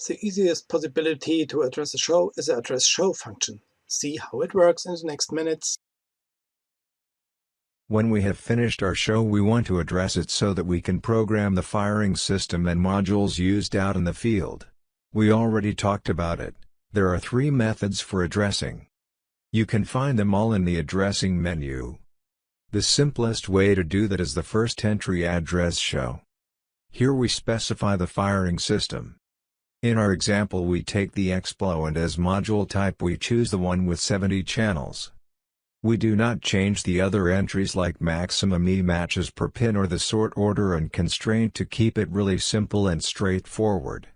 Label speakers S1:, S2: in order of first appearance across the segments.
S1: The easiest possibility to address a show is the address show function. See how it works in the next minutes.
S2: When we have finished our show, we want to address it so that we can program the firing system and modules used out in the field. We already talked about it. There are 3 methods for addressing. You can find them all in the addressing menu. The simplest way to do that is the first entry address show. Here we specify the firing system. In our example, we take the XPLO and as module type we choose the one with 70 channels. We do not change the other entries like maximum E matches per pin or the sort order and constraint to keep it really simple and straightforward.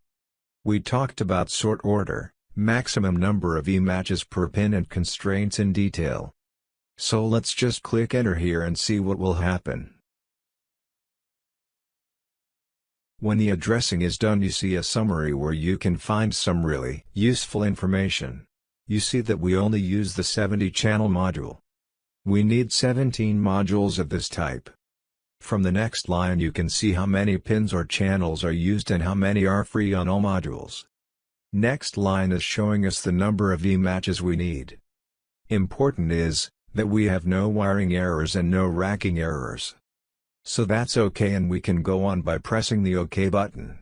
S2: We talked about sort order, maximum number of E matches per pin and constraints in detail. So let's just click enter here and see what will happen. When the addressing is done, you see a summary where you can find some really useful information. You see that we only use the 70-channel module. We need 17 modules of this type. From the next line you can see how many pins or channels are used and how many are free on all modules. Next line is showing us the number of E matches we need. Important is that we have no wiring errors and no racking errors. So that's OK, and we can go on by pressing the OK button.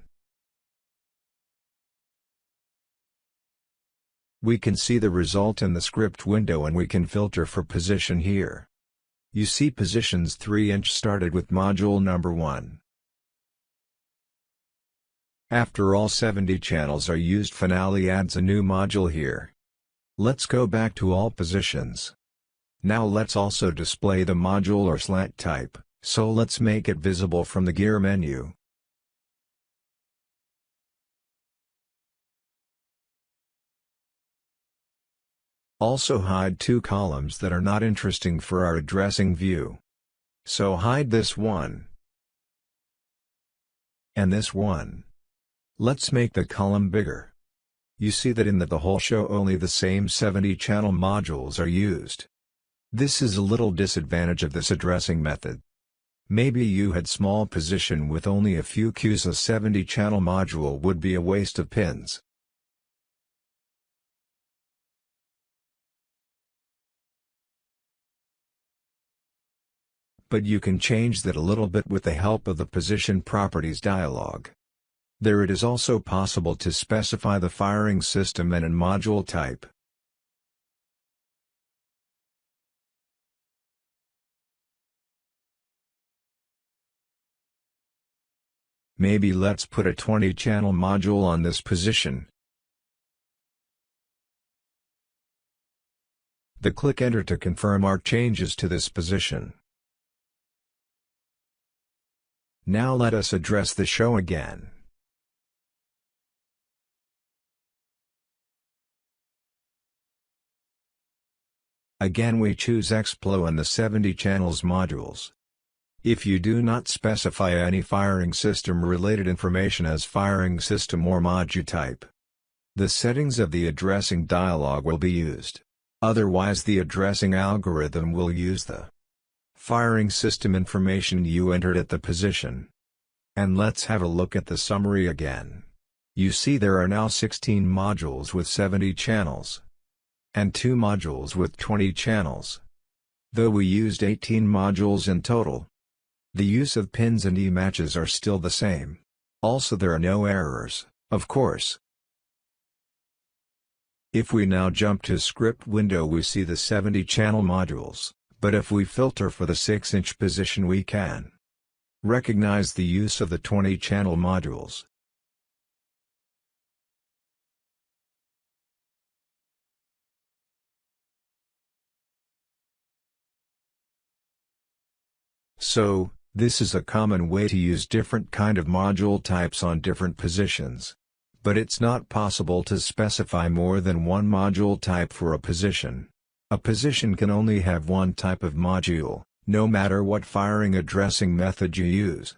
S2: We can see the result in the script window and we can filter for position here. You see positions 3-inch started with module number 1. After all 70 channels are used, Finale adds a new module here. Let's go back to all positions. Now let's also display the module or slant type. So let's make it visible from the gear menu. Also hide 2 columns that are not interesting for our addressing view. So hide this one. And this one. Let's make the column bigger. You see that in the whole show only the same 70 channel modules are used. This is a little disadvantage of this addressing method. Maybe you had small position with only a few cues. A 70 channel module would be a waste of pins. But you can change that a little bit with the help of the Position Properties dialog. There it is also possible to specify the firing system and a module type. Maybe let's put a 20-channel module on this position. Click enter to confirm our changes to this position. Now let us address the show again. Again we choose XPLO and the 70 channels modules. If you do not specify any firing system related information as firing system or module type, the settings of the addressing dialog will be used. Otherwise the addressing algorithm will use the firing system information you entered at the position. And let's have a look at the summary again. You see there are now 16 modules with 70 channels. And 2 modules with 20 channels. Though we used 18 modules in total, the use of pins and E matches are still the same. Also there are no errors, of course. If we now jump to script window we see the 70 channel modules, but if we filter for the 6-inch position we can recognize the use of the 20 channel modules. So, this is a common way to use different kind of module types on different positions. But it's not possible to specify more than one module type for a position. A position can only have one type of module, no matter what firing addressing method you use.